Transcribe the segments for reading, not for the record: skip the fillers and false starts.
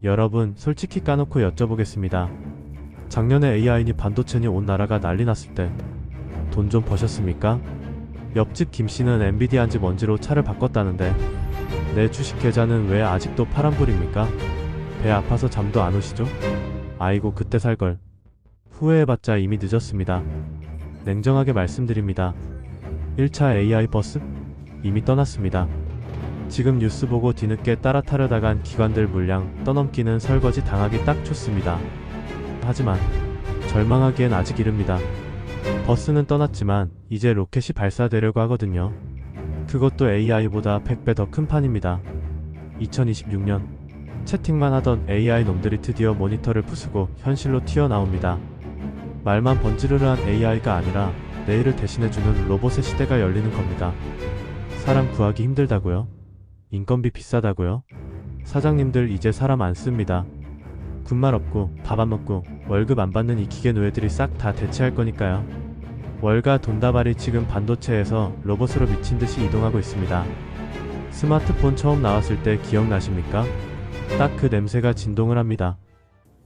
여러분, 솔직히 까놓고 여쭤보겠습니다. 작년에 AI니 반도체니 온 나라가 난리 났을 때 돈 좀 버셨습니까? 옆집 김씨는 엔비디아인지 뭔지로 차를 바꿨다는데 내 주식 계좌는 왜 아직도 파란불입니까? 배 아파서 잠도 안 오시죠? 아이고 그때 살걸. 후회해봤자 이미 늦었습니다. 냉정하게 말씀드립니다. 1차 AI 버스? 이미 떠났습니다. 지금 뉴스 보고 뒤늦게 따라 타려다간 기관들 물량 떠넘기는 설거지 당하기 딱 좋습니다. 하지만 절망하기엔 아직 이릅니다. 버스는 떠났지만 이제 로켓이 발사되려고 하거든요. 그것도 AI보다 100배 더 큰 판입니다. 2026년 채팅만 하던 AI 놈들이 드디어 모니터를 부수고 현실로 튀어나옵니다. 말만 번지르르한 AI가 아니라 내일을 대신해주는 로봇의 시대가 열리는 겁니다. 사람 구하기 힘들다고요? 인건비 비싸다고요? 사장님들 이제 사람 안 씁니다. 군말 없고 밥 안 먹고 월급 안 받는 이 기계 노예들이 싹 다 대체할 거니까요. 월가 돈다발이 지금 반도체에서 로봇으로 미친듯이 이동하고 있습니다. 스마트폰 처음 나왔을 때 기억나십니까? 딱 그 냄새가 진동을 합니다.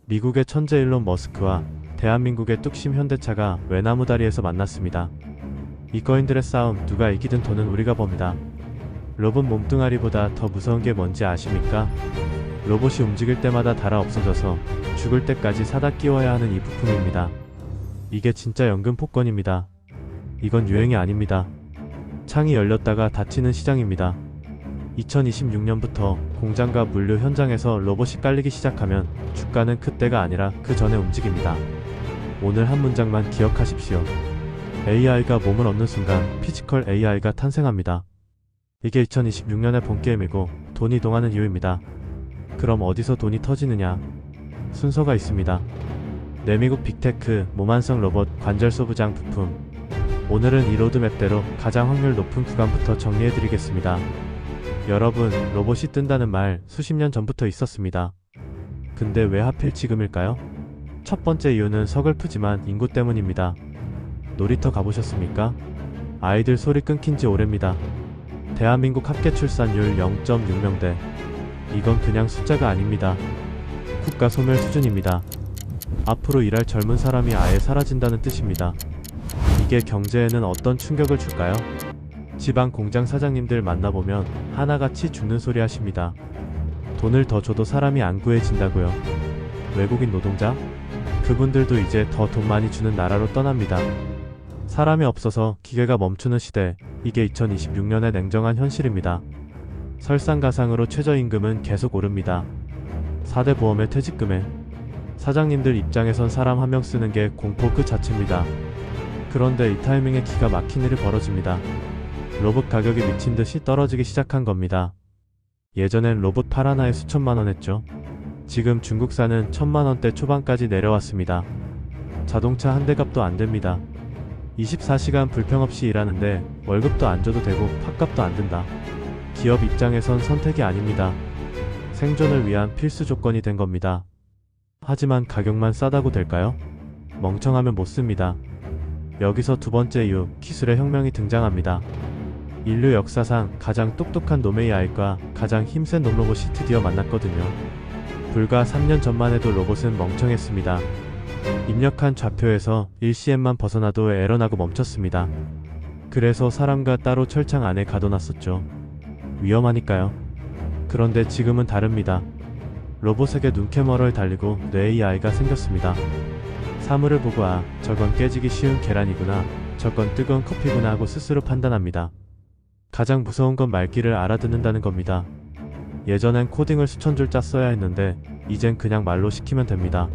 미국의 천재 일론 머스크와 대한민국의 뚝심 현대차가 외나무다리에서 만났습니다. 이거인들의 싸움 누가 이기든 돈은 우리가 법니다. 로봇 몸뚱아리보다 더 무서운 게 뭔지 아십니까? 로봇이 움직일 때마다 달아 없어져서 죽을 때까지 사다 끼워야 하는 이 부품입니다. 이게 진짜 연금 폭권입니다. 이건 유행이 아닙니다. 창이 열렸다가 닫히는 시장입니다. 2026년부터 공장과 물류 현장에서 로봇이 깔리기 시작하면 주가는 그때가 아니라 그 전에 움직입니다. 오늘 한 문장만 기억하십시오. AI가 몸을 얻는 순간 피지컬 AI가 탄생합니다. 이게 2026년의 본게임이고 돈이 동하는 이유입니다. 그럼 어디서 돈이 터지느냐? 순서가 있습니다. 내미국 빅테크, 모만성 로봇, 관절 소부장 부품. 오늘은 이 로드맵대로 가장 확률 높은 구간부터 정리해드리겠습니다. 여러분, 로봇이 뜬다는 말 수십 년 전부터 있었습니다. 근데 왜 하필 지금일까요? 첫 번째 이유는 서글프지만 인구 때문입니다. 놀이터 가보셨습니까? 아이들 소리 끊긴 지 오래입니다. 대한민국 합계 출산율 0.6명대. 이건 그냥 숫자가 아닙니다. 국가 소멸 수준입니다. 앞으로 일할 젊은 사람이 아예 사라진다는 뜻입니다. 이게 경제에는 어떤 충격을 줄까요? 지방 공장 사장님들 만나보면 하나같이 죽는 소리 하십니다. 돈을 더 줘도 사람이 안 구해진다고요. 외국인 노동자? 그분들도 이제 더 돈 많이 주는 나라로 떠납니다. 사람이 없어서 기계가 멈추는 시대, 이게 2026년의 냉정한 현실입니다. 설상가상으로 최저임금은 계속 오릅니다. 4대 보험의 퇴직금에 사장님들 입장에선 사람 한 명 쓰는 게 공포 그 자체입니다. 그런데 이 타이밍에 기가 막힌 일이 벌어집니다. 로봇 가격이 미친듯이 떨어지기 시작한 겁니다. 예전엔 로봇 팔 하나에 수천만원 했죠. 지금 중국산은 1000만원대 초반까지 내려왔습니다. 자동차 한 대 값도 안 됩니다. 24시간 불평 없이 일하는데 월급도 안 줘도 되고 팥값도 안 든다. 기업 입장에선 선택이 아닙니다. 생존을 위한 필수 조건이 된 겁니다. 하지만 가격만 싸다고 될까요? 멍청하면 못 씁니다. 여기서 두 번째 이유, 기술의 혁명이 등장합니다. 인류 역사상 가장 똑똑한 놈 AI과 가장 힘센 놈 로봇이 드디어 만났거든요. 불과 3년 전만 해도 로봇은 멍청했습니다. 입력한 좌표에서 1cm만 벗어나도 에러나고 멈췄습니다. 그래서 사람과 따로 철창 안에 가둬놨었죠. 위험하니까요. 그런데 지금은 다릅니다. 로봇에게 눈캐머러에 달리고 뇌 AI가 생겼습니다. 사물을 보고 아, 저건 깨지기 쉬운 계란이구나, 저건 뜨거운 커피구나 하고 스스로 판단합니다. 가장 무서운 건 말귀를 알아듣는다는 겁니다. 예전엔 코딩을 수천 줄 짰어야 했는데 이젠 그냥 말로 시키면 됩니다.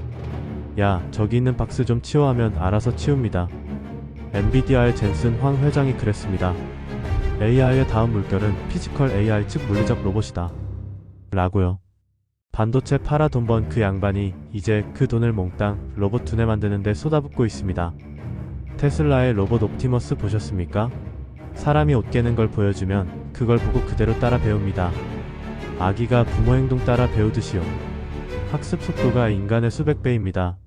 야, 저기 있는 박스 좀 치워 하면 알아서 치웁니다. 엔비디아의 젠슨 황 회장이 그랬습니다. AI의 다음 물결은 피지컬 AI 즉 물리적 로봇이다. 라고요. 반도체 팔아 돈 번 그 양반이 이제 그 돈을 몽땅 로봇 두뇌 만드는데 쏟아붓고 있습니다. 테슬라의 로봇 옵티머스 보셨습니까? 사람이 옷 깨는 걸 보여주면 그걸 보고 그대로 따라 배웁니다. 아기가 부모 행동 따라 배우듯이요. 학습 속도가 인간의 수백 배입니다.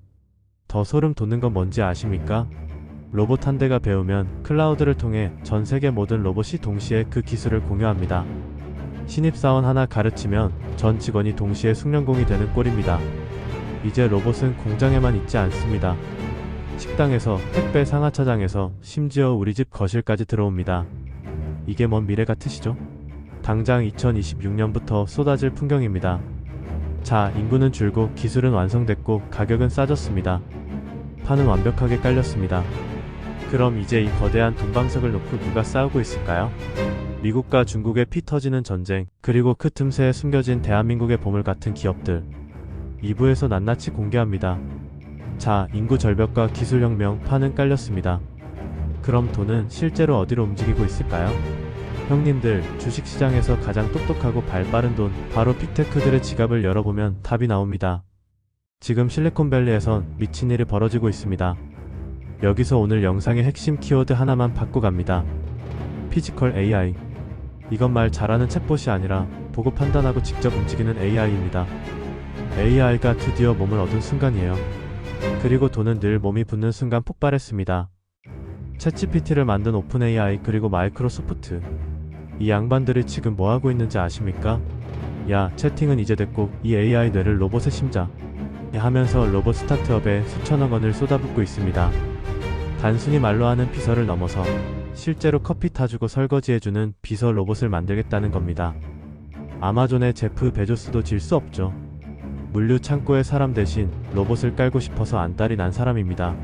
더 소름 돋는 건 뭔지 아십니까? 로봇 한 대가 배우면 클라우드를 통해 전 세계 모든 로봇이 동시에 그 기술을 공유합니다. 신입사원 하나 가르치면 전 직원이 동시에 숙련공이 되는 꼴입니다. 이제 로봇은 공장에만 있지 않습니다. 식당에서, 택배 상하차장에서, 심지어 우리 집 거실까지 들어옵니다. 이게 먼 미래 같으시죠? 당장 2026년부터 쏟아질 풍경입니다. 자, 인구는 줄고 기술은 완성됐고 가격은 싸졌습니다. 판은 완벽하게 깔렸습니다. 그럼 이제 이 거대한 돈방석을 놓고 누가 싸우고 있을까요? 미국과 중국의 피 터지는 전쟁, 그리고 그 틈새에 숨겨진 대한민국의 보물 같은 기업들. 2부에서 낱낱이 공개합니다. 자, 인구 절벽과 기술혁명, 판은 깔렸습니다. 그럼 돈은 실제로 어디로 움직이고 있을까요? 형님들, 주식시장에서 가장 똑똑하고 발빠른 돈, 바로 빅테크들의 지갑을 열어보면 답이 나옵니다. 지금 실리콘밸리에선 미친 일이 벌어지고 있습니다. 여기서 오늘 영상의 핵심 키워드 하나만 받고 갑니다. 피지컬 AI. 이건 말 잘하는 챗봇이 아니라 보고 판단하고 직접 움직이는 AI입니다. AI가 드디어 몸을 얻은 순간이에요. 그리고 돈은 늘 몸이 붙는 순간 폭발했습니다. 챗GPT를 만든 오픈AI 그리고 마이크로소프트. 이 양반들이 지금 뭐하고 있는지 아십니까? 야, 채팅은 이제 됐고 이 AI 뇌를 로봇의 심자 하면서 로봇 스타트업에 수천억 원을 쏟아붓고 있습니다. 단순히 말로 하는 비서를 넘어서 실제로 커피 타주고 설거지해주는 비서 로봇을 만들겠다는 겁니다. 아마존의 제프 베조스도 질 수 없죠. 물류 창고에 사람 대신 로봇을 깔고 싶어서 안달이 난 사람입니다.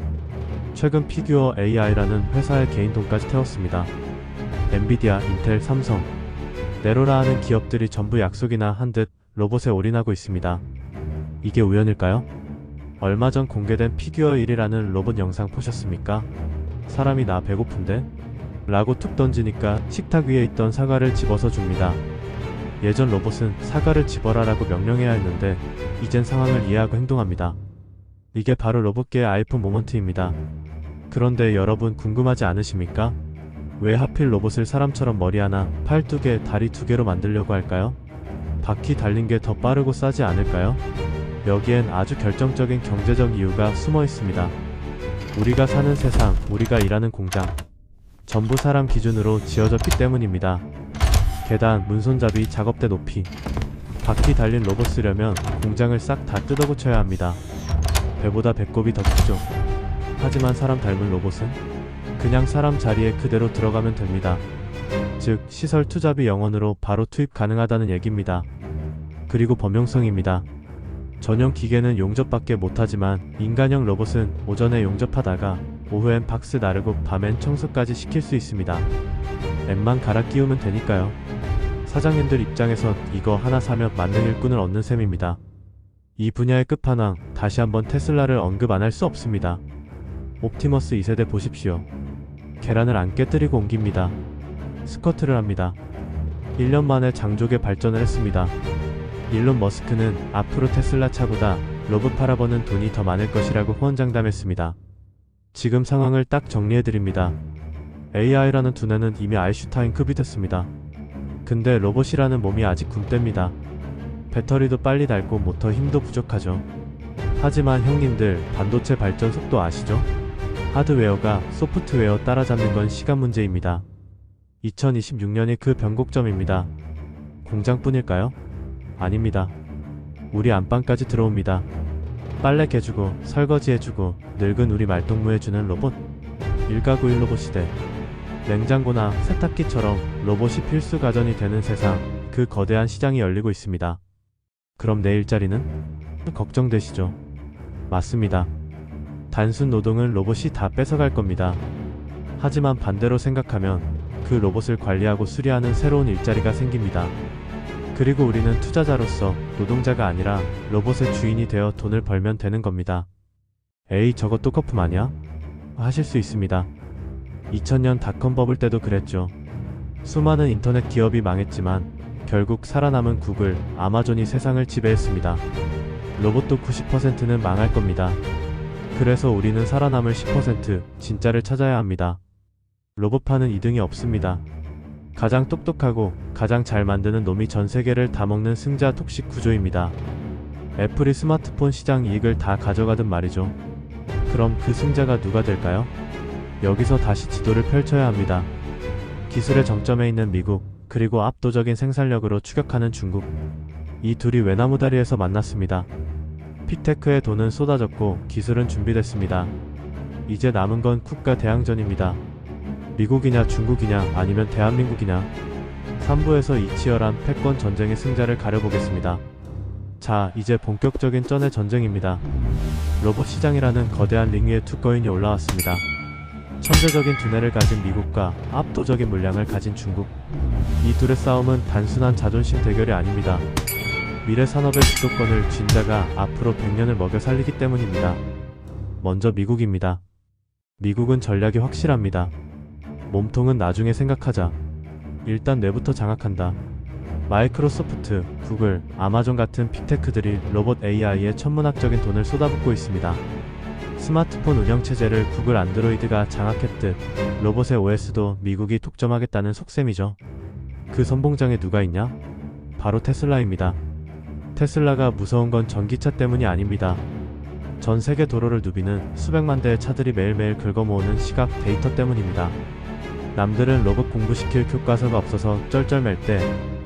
최근 피규어 AI라는 회사의 개인 돈까지 태웠습니다. 엔비디아, 인텔, 삼성, 네로라 하는 기업들이 전부 약속이나 한 듯 로봇에 올인하고 있습니다. 이게 우연일까요? 얼마 전 공개된 피규어 1이라는 로봇 영상 보셨습니까? 사람이 나 배고픈데? 라고 툭 던지니까 식탁 위에 있던 사과를 집어서 줍니다. 예전 로봇은 사과를 집어라 라고 명령해야 했는데 이젠 상황을 이해하고 행동합니다. 이게 바로 로봇계의 아이폰 모먼트입니다. 그런데 여러분 궁금하지 않으십니까? 왜 하필 로봇을 사람처럼 머리 하나, 팔 2개, 다리 2개로 만들려고 할까요? 바퀴 달린 게 더 빠르고 싸지 않을까요? 여기엔 아주 결정적인 경제적 이유가 숨어 있습니다. 우리가 사는 세상, 우리가 일하는 공장, 전부 사람 기준으로 지어졌기 때문입니다. 계단, 문손잡이, 작업대 높이. 바퀴 달린 로봇 쓰려면 공장을 싹 다 뜯어고쳐야 합니다. 배보다 배꼽이 더 크죠. 하지만 사람 닮은 로봇은 그냥 사람 자리에 그대로 들어가면 됩니다. 즉, 시설 투자비 0원으로 바로 투입 가능하다는 얘기입니다. 그리고 범용성입니다. 전용 기계는 용접밖에 못하지만 인간형 로봇은 오전에 용접하다가 오후엔 박스 나르고 밤엔 청소까지 시킬 수 있습니다. 앱만 갈아 끼우면 되니까요. 사장님들 입장에선 이거 하나 사면 만능 일꾼을 얻는 셈입니다. 이 분야의 끝판왕, 다시 한번 테슬라를 언급 안 할 수 없습니다. 옵티머스 2세대 보십시오. 계란을 안 깨뜨리고 옮깁니다. 스쿼트를 합니다. 1년 만에 장족의 발전을 했습니다. 일론 머스크는 앞으로 테슬라 차보다 로봇 팔아버는 돈이 더 많을 것이라고 호언장담했습니다. 지금 상황을 딱 정리해드립니다. AI라는 두뇌는 이미 아인슈타인급이 됐습니다. 근데 로봇이라는 몸이 아직 군대입니다. 배터리도 빨리 닳고 모터 힘도 부족하죠. 하지만 형님들, 반도체 발전 속도 아시죠? 하드웨어가 소프트웨어 따라잡는 건 시간 문제입니다. 2026년이 그 변곡점입니다. 공장뿐일까요? 아닙니다. 우리 안방까지 들어옵니다. 빨래 개주고 설거지 해주고 늙은 우리 말동무 해주는 로봇. 1가구 1로봇 시대. 냉장고나 세탁기처럼 로봇이 필수 가전이 되는 세상, 그 거대한 시장이 열리고 있습니다. 그럼 내 일자리는? 걱정되시죠? 맞습니다. 단순 노동은 로봇이 다 뺏어갈 겁니다. 하지만 반대로 생각하면 그 로봇을 관리하고 수리하는 새로운 일자리가 생깁니다. 그리고 우리는 투자자로서 노동자가 아니라 로봇의 주인이 되어 돈을 벌면 되는 겁니다. 에이, 저것도 거품 아니야? 하실 수 있습니다. 2000년 닷컴 버블 때도 그랬죠. 수많은 인터넷 기업이 망했지만 결국 살아남은 구글, 아마존이 세상을 지배했습니다. 로봇도 90%는 망할 겁니다. 그래서 우리는 살아남을 10%, 진짜를 찾아야 합니다. 로봇파는 2등이 없습니다. 가장 똑똑하고 가장 잘 만드는 놈이 전 세계를 다 먹는 승자 독식 구조입니다. 애플이 스마트폰 시장 이익을 다 가져가든 말이죠. 그럼 그 승자가 누가 될까요? 여기서 다시 지도를 펼쳐야 합니다. 기술의 정점에 있는 미국, 그리고 압도적인 생산력으로 추격하는 중국. 이 둘이 외나무다리에서 만났습니다. 픽테크의 돈은 쏟아졌고 기술은 준비됐습니다. 이제 남은 건 국가 대항전입니다. 미국이냐 중국이냐 아니면 대한민국이냐. 3부에서 이 치열한 패권 전쟁의 승자를 가려보겠습니다. 자, 이제 본격적인 쩐의 전쟁입니다. 로봇 시장이라는 거대한 링 위에 두 거인이 올라왔습니다. 천재적인 두뇌를 가진 미국과 압도적인 물량을 가진 중국. 이 둘의 싸움은 단순한 자존심 대결이 아닙니다. 미래 산업의 주도권을 쥔 자가 앞으로 100년을 먹여 살리기 때문입니다. 먼저 미국입니다. 미국은 전략이 확실합니다. 몸통은 나중에 생각하자. 일단 뇌부터 장악한다. 마이크로소프트, 구글, 아마존 같은 빅테크들이 로봇 AI에 천문학적인 돈을 쏟아붓고 있습니다. 스마트폰 운영체제를 구글 안드로이드가 장악했듯 로봇의 OS도 미국이 독점하겠다는 속셈이죠. 그 선봉장에 누가 있냐? 바로 테슬라입니다. 테슬라가 무서운 건 전기차 때문이 아닙니다. 전 세계 도로를 누비는 수백만 대의 차들이 매일매일 긁어모으는 시각 데이터 때문입니다. 남들은 로봇 공부시킬 교과서가 없어서 쩔쩔맬 때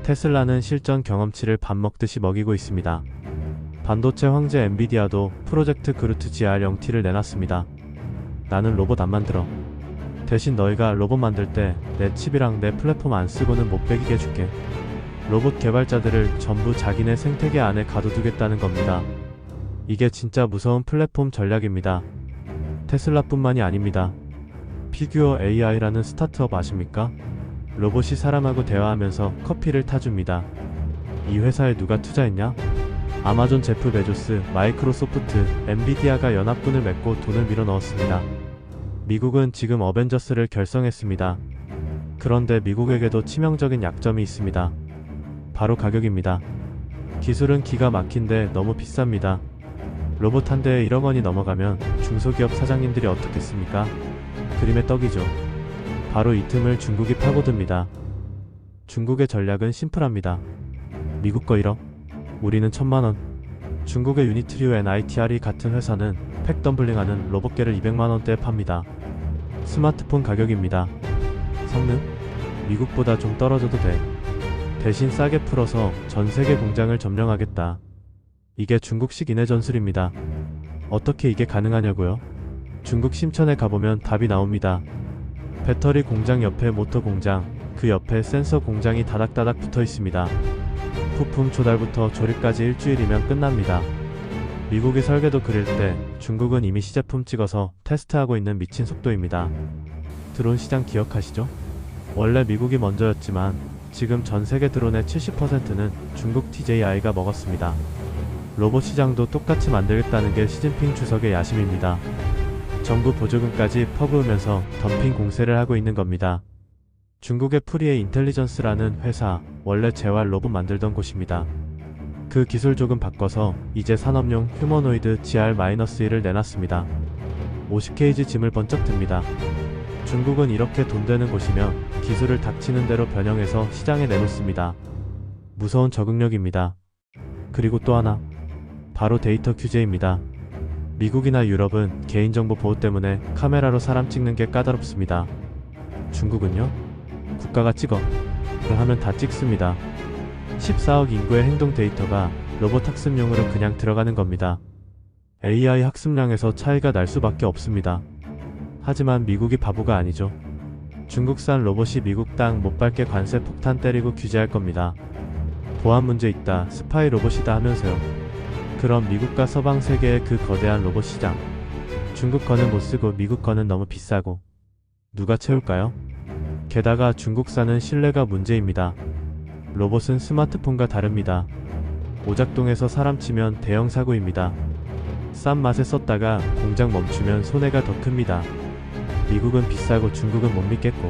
테슬라는 실전 경험치를 밥 먹듯이 먹이고 있습니다. 반도체 황제 엔비디아도 프로젝트 그루트 GR0T를 내놨습니다. 나는 로봇 안 만들어. 대신 너희가 로봇 만들 때 내 칩이랑 내 플랫폼 안 쓰고는 못 배기게 해줄게. 로봇 개발자들을 전부 자기네 생태계 안에 가둬두겠다는 겁니다. 이게 진짜 무서운 플랫폼 전략입니다. 테슬라뿐만이 아닙니다. 피규어 AI라는 스타트업 아십니까? 로봇이 사람하고 대화하면서 커피를 타줍니다. 이 회사에 누가 투자했냐? 아마존 제프 베조스, 마이크로소프트, 엔비디아가 연합군을 맺고 돈을 밀어넣었습니다. 미국은 지금 어벤져스를 결성했습니다. 그런데 미국에게도 치명적인 약점이 있습니다. 바로 가격입니다. 기술은 기가 막힌데 너무 비쌉니다. 로봇 한 대에 1억 원이 넘어가면 중소기업 사장님들이 어떻겠습니까? 그림의 떡이죠. 바로 이 틈을 중국이 파고듭니다. 중국의 전략은 심플합니다. 미국 거 1억, 우리는 1000만 원. 중국의 유니트리오 NITR이 같은 회사는 팩덤블링하는 로봇개를 200만 원대에 팝니다. 스마트폰 가격입니다. 성능? 미국보다 좀 떨어져도 돼. 대신 싸게 풀어서 전 세계 공장을 점령하겠다. 이게 중국식 인해 전술입니다. 어떻게 이게 가능하냐고요? 중국 심천에 가보면 답이 나옵니다. 배터리 공장 옆에 모터 공장, 그 옆에 센서 공장이 다닥다닥 붙어 있습니다. 부품 조달부터 조립까지 일주일이면 끝납니다. 미국이 설계도 그릴 때 중국은 이미 시제품 찍어서 테스트하고 있는 미친 속도입니다. 드론 시장 기억하시죠? 원래 미국이 먼저였지만 지금 전 세계 드론의 70%는 중국 DJI가 먹었습니다. 로봇 시장도 똑같이 만들겠다는 게 시진핑 주석의 야심입니다. 정부 보조금까지 퍼부으면서 덤핑 공세를 하고 있는 겁니다. 중국의 프리에이 인텔리전스라는 회사, 원래 재활 로봇 만들던 곳입니다. 그 기술 조금 바꿔서 이제 산업용 휴머노이드 GR-1을 내놨습니다. 50kg 짐을 번쩍 듭니다. 중국은 이렇게 돈 되는 곳이면 기술을 닥치는 대로 변형해서 시장에 내놓습니다. 무서운 적응력입니다. 그리고 또 하나, 바로 데이터 규제입니다. 미국이나 유럽은 개인정보 보호 때문에 카메라로 사람 찍는 게 까다롭습니다. 중국은요? 국가가 찍어 하면 다 찍습니다. 14억 인구의 행동 데이터가 로봇 학습용으로 그냥 들어가는 겁니다. AI 학습량에서 차이가 날 수밖에 없습니다. 하지만 미국이 바보가 아니죠. 중국산 로봇이 미국 땅 못 밟게 관세 폭탄 때리고 규제할 겁니다. 보안 문제 있다, 스파이 로봇이다 하면서요. 그럼 미국과 서방 세계의 그 거대한 로봇 시장, 중국 거는 못 쓰고 미국 거는 너무 비싸고 누가 채울까요? 게다가 중국산은 신뢰가 문제입니다. 로봇은 스마트폰과 다릅니다. 오작동에서 사람 치면 대형 사고입니다. 싼 맛에 썼다가 공장 멈추면 손해가 더 큽니다. 미국은 비싸고 중국은 못 믿겠고,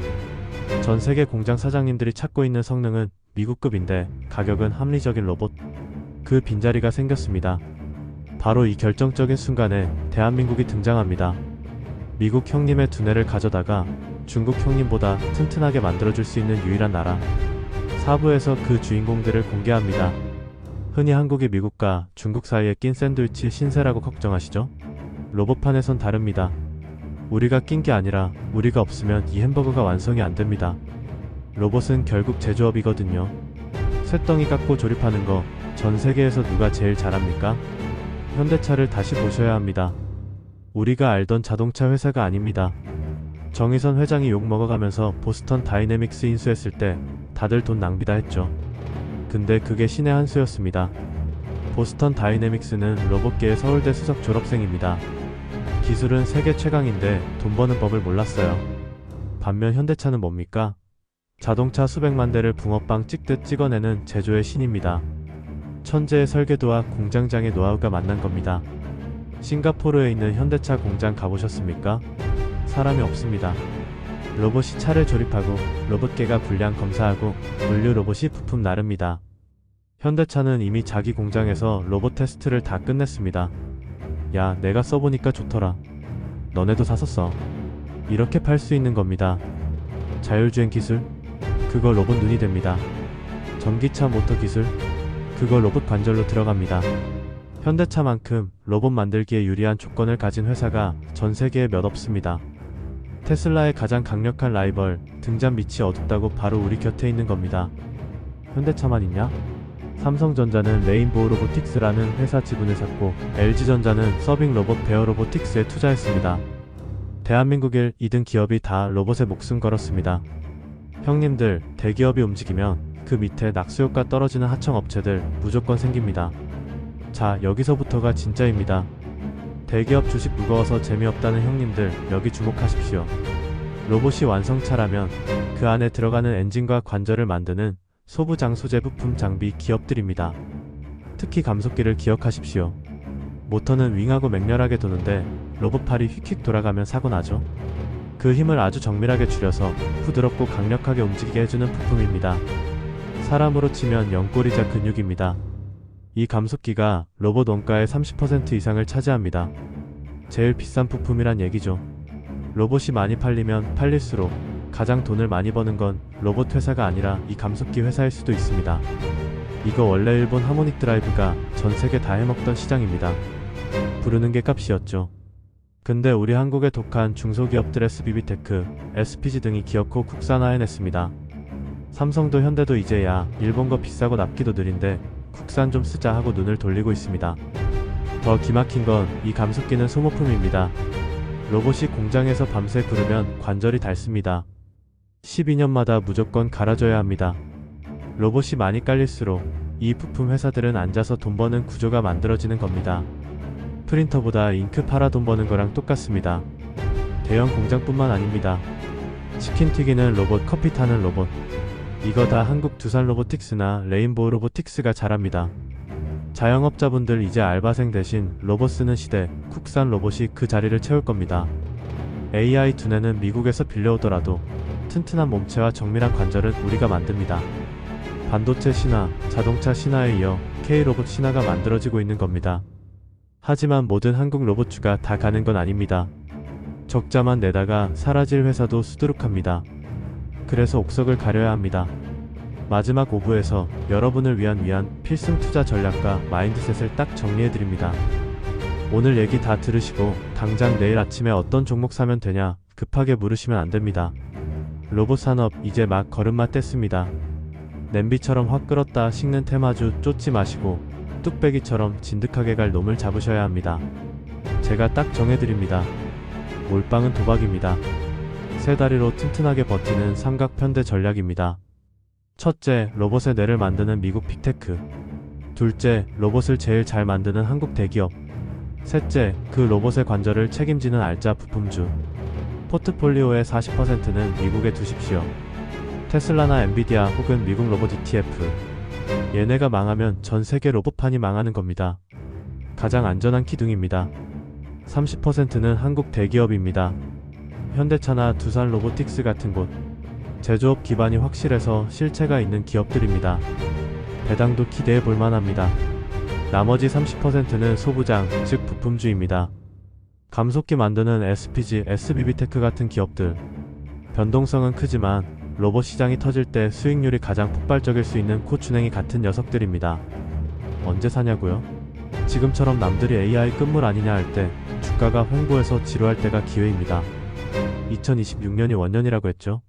전 세계 공장 사장님들이 찾고 있는 성능은 미국급인데 가격은 합리적인 로봇. 그 빈자리가 생겼습니다. 바로 이 결정적인 순간에 대한민국이 등장합니다. 미국 형님의 두뇌를 가져다가 중국 형님보다 튼튼하게 만들어줄 수 있는 유일한 나라. 4부에서 그 주인공들을 공개합니다. 흔히 한국이 미국과 중국 사이에 낀 샌드위치 신세라고 걱정하시죠? 로봇판에선 다릅니다. 우리가 낀 게 아니라 우리가 없으면 이 햄버거가 완성이 안 됩니다. 로봇은 결국 제조업이거든요. 쇳덩이 깎고 조립하는 거 전 세계에서 누가 제일 잘합니까? 현대차를 다시 보셔야 합니다. 우리가 알던 자동차 회사가 아닙니다. 정의선 회장이 욕먹어가면서 보스턴 다이내믹스 인수했을 때 다들 돈 낭비다 했죠. 근데 그게 신의 한 수였습니다. 보스턴 다이내믹스는 로봇계의 서울대 수석 졸업생입니다. 기술은 세계 최강인데 돈 버는 법을 몰랐어요. 반면 현대차는 뭡니까? 자동차 수백만 대를 붕어빵 찍듯 찍어내는 제조의 신입니다. 천재의 설계도와 공장장의 노하우가 만난 겁니다. 싱가포르에 있는 현대차 공장 가보셨습니까? 사람이 없습니다. 로봇이 차를 조립하고 로봇계가 불량 검사하고 물류 로봇이 부품 나릅니다. 현대차는 이미 자기 공장에서 로봇 테스트를 다 끝냈습니다. 야, 내가 써보니까 좋더라. 너네도 사서 써. 이렇게 팔 수 있는 겁니다. 자율주행 기술? 그거 로봇 눈이 됩니다. 전기차 모터 기술? 그거 로봇 관절로 들어갑니다. 현대차만큼 로봇 만들기에 유리한 조건을 가진 회사가 전 세계에 몇 없습니다. 테슬라의 가장 강력한 라이벌, 등잔 밑이 어둡다고 바로 우리 곁에 있는 겁니다. 현대차만 있냐? 삼성전자는 레인보우 로보틱스라는 회사 지분을 샀고 LG전자는 서빙 로봇 베어 로보틱스에 투자했습니다. 대한민국의 2등 기업이 다 로봇에 목숨 걸었습니다. 형님들, 대기업이 움직이면 그 밑에 낙수효과 떨어지는 하청업체들 무조건 생깁니다. 자, 여기서부터가 진짜입니다. 대기업 주식 무거워서 재미없다는 형님들, 여기 주목하십시오. 로봇이 완성차라면 그 안에 들어가는 엔진과 관절을 만드는 소부장 소재 부품 장비 기업들입니다. 특히 감속기를 기억하십시오. 모터는 윙하고 맹렬하게 도는데 로봇팔이 휙휙 돌아가면 사고 나죠. 그 힘을 아주 정밀하게 줄여서 부드럽고 강력하게 움직이게 해주는 부품입니다. 사람으로 치면 연골이자 근육입니다. 이 감속기가 로봇 원가의 30% 이상을 차지합니다. 제일 비싼 부품이란 얘기죠. 로봇이 많이 팔리면 팔릴수록 가장 돈을 많이 버는 건 로봇 회사가 아니라 이 감속기 회사일 수도 있습니다. 이거 원래 일본 하모닉 드라이브가 전 세계 다 해먹던 시장입니다. 부르는 게 값이었죠. 근데 우리 한국의 독한 중소기업들 SBB테크, SPG 등이 기어코 국산화해냈습니다. 삼성도 현대도 이제야 일본 거 비싸고 납기도 느린데 국산 좀 쓰자 하고 눈을 돌리고 있습니다. 더 기막힌 건 이 감속기는 소모품입니다. 로봇이 공장에서 밤새 구르면 관절이 닳습니다. 12년마다 무조건 갈아줘야 합니다. 로봇이 많이 깔릴수록 이 부품 회사들은 앉아서 돈 버는 구조가 만들어지는 겁니다. 프린터보다 잉크 팔아 돈 버는 거랑 똑같습니다. 대형 공장뿐만 아닙니다. 치킨 튀기는 로봇, 커피 타는 로봇, 이거 다 한국 두산 로보틱스나 레인보우 로보틱스가 잘합니다. 자영업자분들 이제 알바생 대신 로봇 쓰는 시대, 국산 로봇이 그 자리를 채울 겁니다. AI 두뇌는 미국에서 빌려오더라도 튼튼한 몸체와 정밀한 관절은 우리가 만듭니다. 반도체 신화, 자동차 신화에 이어 K로봇 신화가 만들어지고 있는 겁니다. 하지만 모든 한국 로봇주가 다 가는 건 아닙니다. 적자만 내다가 사라질 회사도 수두룩합니다. 그래서 옥석을 가려야 합니다. 마지막 5부에서 여러분을 위한 필승 투자 전략과 마인드셋을 딱 정리해드립니다. 오늘 얘기 다 들으시고 당장 내일 아침에 어떤 종목 사면 되냐 급하게 물으시면 안됩니다. 로봇 산업 이제 막 걸음마 뗐습니다. 냄비처럼 확 끓었다 식는 테마주 쫓지 마시고 뚝배기처럼 진득하게 갈 놈을 잡으셔야 합니다. 제가 딱 정해드립니다. 몰빵은 도박입니다. 세 다리로 튼튼하게 버티는 삼각편대 전략입니다. 첫째, 로봇의 뇌를 만드는 미국 빅테크. 둘째, 로봇을 제일 잘 만드는 한국 대기업. 셋째, 그 로봇의 관절을 책임지는 알짜 부품주. 포트폴리오의 40%는 미국에 두십시오. 테슬라나 엔비디아 혹은 미국 로봇 ETF. 얘네가 망하면 전 세계 로봇판이 망하는 겁니다. 가장 안전한 기둥입니다. 30%는 한국 대기업입니다. 현대차나 두산 로보틱스 같은 곳. 제조업 기반이 확실해서 실체가 있는 기업들입니다. 배당도 기대해 볼 만합니다. 나머지 30%는 소부장, 즉 부품주입니다. 감속기 만드는 SPG, SBB테크 같은 기업들. 변동성은 크지만 로봇 시장이 터질 때 수익률이 가장 폭발적일 수 있는 코춘행이 같은 녀석들입니다. 언제 사냐고요? 지금처럼 남들이 AI 끝물 아니냐 할 때 주가가 횡보해서 지루할 때가 기회입니다. 2026년이 원년이라고 했죠?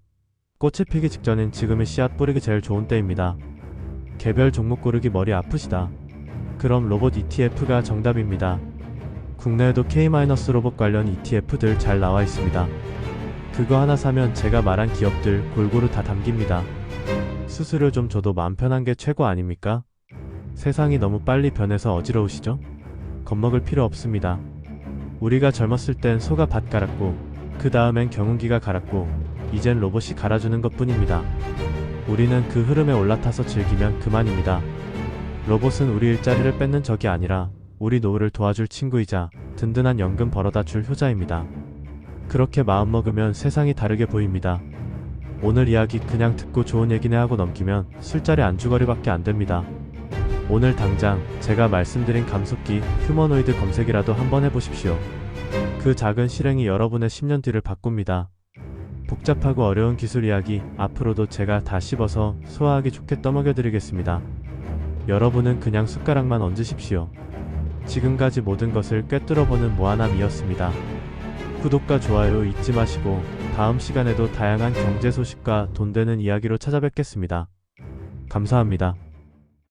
꽃이 피기 직전인 지금이 씨앗 뿌리기 제일 좋은 때입니다. 개별 종목 고르기 머리 아프시다. 그럼 로봇 ETF가 정답입니다. 국내에도 K-로봇 관련 ETF들 잘 나와 있습니다. 그거 하나 사면 제가 말한 기업들 골고루 다 담깁니다. 수수료 좀 줘도 마음 편한 게 최고 아닙니까? 세상이 너무 빨리 변해서 어지러우시죠? 겁먹을 필요 없습니다. 우리가 젊었을 땐 소가 밭 갈았고 그 다음엔 경운기가 갈았고 이젠 로봇이 갈아주는 것 뿐입니다. 우리는 그 흐름에 올라타서 즐기면 그만입니다. 로봇은 우리 일자리를 뺏는 적이 아니라 우리 노후를 도와줄 친구이자 든든한 연금 벌어다 줄 효자입니다. 그렇게 마음먹으면 세상이 다르게 보입니다. 오늘 이야기 그냥 듣고 좋은 얘기네 하고 넘기면 술자리 안주거리밖에 안 됩니다. 오늘 당장 제가 말씀드린 감속기 휴머노이드 검색이라도 한번 해보십시오. 그 작은 실행이 여러분의 10년 뒤를 바꿉니다. 복잡하고 어려운 기술 이야기 앞으로도 제가 다 씹어서 소화하기 좋게 떠먹여드리겠습니다. 여러분은 그냥 숟가락만 얹으십시오. 지금까지 모든 것을 꿰뚫어보는 모아남이었습니다. 구독과 좋아요 잊지 마시고 다음 시간에도 다양한 경제 소식과 돈 되는 이야기로 찾아뵙겠습니다. 감사합니다.